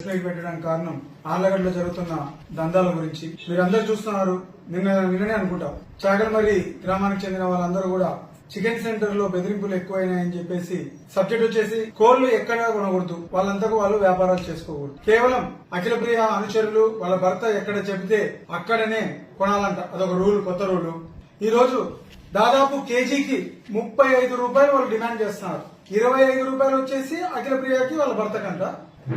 Meet పెట్టడానికి కారణం ఆళ్లగడ్డలో జరుగుతున్న దందాల గురించి. మీరందరూ చూస్తున్నారు. నిన్ననే అనుకుంటాం చాగల్మరి గ్రామానికి చెందిన వాళ్ళందరూ కూడా చికెన్ సెంటర్ లో బెదిరింపులు ఎక్కువైనాయని చెప్పేసి సబ్జెక్ట్ వచ్చేసి కోళ్లు ఎక్కడ కొనకూడదు, వాళ్ళంతకు వాళ్ళు వ్యాపారాలు చేసుకోకూడదు, కేవలం అఖిలప్రియ అనుచరులు వాళ్ళ భర్త ఎక్కడ చెబితే అక్కడనే కొనాలంట. అదొక రూల్, కొత్త రూల్. ఈ రోజు దాదాపు కేజీకి 35 రూపాయలు వాళ్ళు డిమాండ్ చేస్తున్నారు. 25 రూపాయలు వచ్చేసి అఖిలప్రియకి వాళ్ళ భర్తకంట.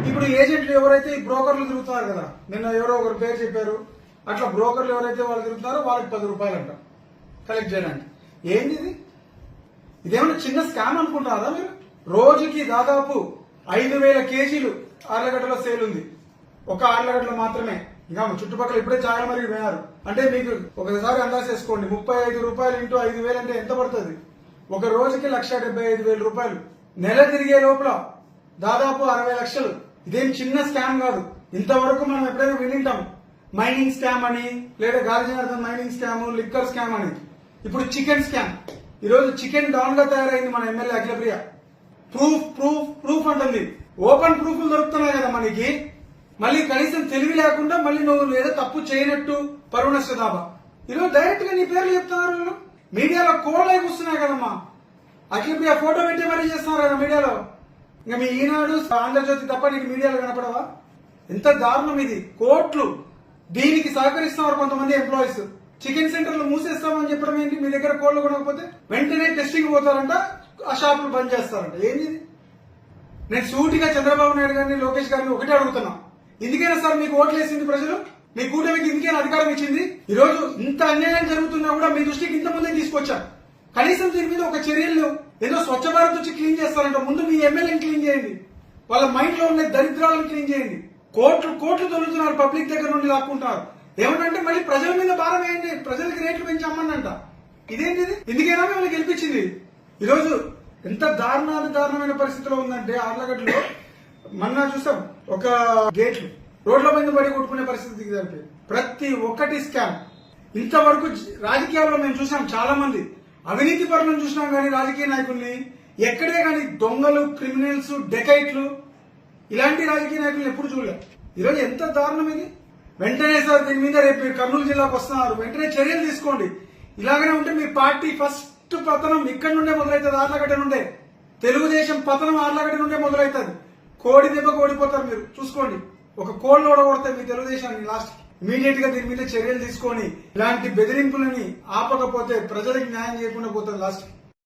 ఇప్పుడు ఏజెంట్లు ఎవరైతే ఈ బ్రోకర్లు తిరుగుతున్నారు కదా, నిన్న ఎవరో ఒకరు పేరు చెప్పారు, అట్లా బ్రోకర్లు ఎవరైతే వాళ్ళు తిరుగుతున్నారో వాళ్ళకి 10 రూపాయలు అంట కలెక్ట్ చేయడానికి. ఏంది ఇది? ఇదేమన్నా చిన్న స్కామ్ అనుకుంటారా మీరు? రోజుకి దాదాపు 5000 కేజీలు ఆర్లగడ్డలో సేల్ ఉంది. ఒక ఆర్లగడ్డలో మాత్రమే. ఇంకా చుట్టుపక్కల ఇప్పుడే చాగల్మరికి పోయారు అంటే మీకు ఒకసారి అందాజ చేసుకోండి. 35 రూపాయలు ఇంటూ 5000 అంటే ఎంత పడుతుంది? ఒక రోజుకి 1,75,000 రూపాయలు. నెల తిరిగే లోపల దాదాపు 60 లక్షలు. ఇదేం చిన్న స్కామ్ కాదు. ఇంతవరకు మనం ఎప్పుడైనా వినింటాం మైనింగ్ స్కామ్ అని, లేదా గాలి Janardhan mining scam, liquor scam అని. ఇప్పుడు చికెన్ స్కామ్. ఈ రోజు చికెన్ డౌన్ గా తయారైంది మన MLA Akhilapriya. Proof proof proof అంటుంది. ఓపెన్ ప్రూఫ్లు దొరుకుతున్నాయి కదా మనకి. మళ్ళీ కనీసం తెలివి లేకుండా మళ్ళీ నువ్వు ఏదో తప్పు చేయనట్టు పరువు నష్ట దాబా. ఈరోజు డైరెక్ట్ గా నీ పేర్లు చెప్తున్నారు వీళ్ళు. మీడియాలో కోడలైపు వస్తున్నాయి కదమ్మా. అఖిలప్రియ ఫోటో పెట్టి మరీ చేస్తున్నారు కదా మీడియాలో. ఇంకా మీ ఈనాడు, ఆంధ్రజ్యోతి తప్ప నీకు మీడియాలో కనపడవా? ఎంత దారుణం ఇది. కోట్లు దీనికి సహకరిస్తున్నారు కొంతమంది ఎంప్లాయీస్. చికెన్ సెంటర్లు మూసేస్తామని చెప్పడం ఏంటి? మీ దగ్గర కోళ్లు కొనకపోతే వెంటనే టెస్టింగ్ పోతారంట, ఆ షాపులు బంద్ చేస్తారంట. ఏంది? నేను సూటిగా చంద్రబాబు నాయుడు గారిని, లోకేష్ గారిని ఒకటే అడుగుతున్నా, ఎందుకైనా సార్ మీకు ఓట్లు వేసింది ప్రజలు? మీ కూటమికి ఎందుకైనా అధికారం ఇచ్చింది? ఈ రోజు ఇంత అన్యాయం జరుగుతున్నా కూడా మీ దృష్టికి ఇంత ముందే తీసుకొచ్చారు. కనీసం దీని మీద ఒక చర్యలు ఏదో స్వచ్ఛ భారత్ వచ్చి క్లీన్ చేస్తారంట. ముందు మీ ఎమ్మెల్యేని క్లీన్ చేయండి, వాళ్ళ మైండ్ లో ఉన్న దరిద్రాలను క్లీన్ చేయండి. కోట్లు కోట్లు దొరుకుతున్నారు, పబ్లిక్ దగ్గర నుండి లాక్కుంటున్నారు. ఏమంటే మళ్ళీ ప్రజల మీద భారం వేయండి, ప్రజలకి రేట్లు పెంచి అమ్మనంట. ఇదేంటి? ఎందుకైనా మిమ్మల్ని గెలిపించింది. ఈరోజు ఎంత దారుణమైన పరిస్థితిలో ఉందంటే ఆర్లగడ్డలో మొన్న చూసాం ఒక గేట్లు రోడ్ల మీద పడి కొట్టుకునే పరిస్థితికి జరిపి ప్రతి ఒక్కటి స్కామ్. ఇంతవరకు రాజకీయాల్లో మేము చూసాం చాలా మంది అవినీతి పరులను చూసినాం, కానీ రాజకీయ నాయకుల్ని ఎక్కడే కానీ దొంగలు, క్రిమినల్స్, డెకైట్లు ఇలాంటి రాజకీయ నాయకులు ఎప్పుడు చూడలేదు. ఈరోజు ఎంత దారుణం ఇది. వెంటనే సార్ దీని మీద రేపు మీరు కర్నూలు జిల్లాకు వస్తున్నారు, వెంటనే చర్యలు తీసుకోండి. ఇలాగనే ఉంటే మీ పార్టీ ఫస్ట్ పతనం ఇక్కడ నుండే మొదలవుతుంది. ఆర్లగడ్డ నుండే తెలుగుదేశం పతనం ఆర్లగడ్డ నుండే మొదలవుతుంది. కోడి దెబ్బకు ఓడిపోతారు మీరు, చూసుకోండి. ఒక కోళ్ళు ఓడగొడతాయి మీ తెలుగుదేశాన్ని లాస్ట్. ఇమీడియట్ గా దీని మీద చర్యలు తీసుకొని ఇలాంటి బెదిరింపులని ఆపకపోతే ప్రజలకు న్యాయం చేయకుండా పోతుంది లాస్ట్.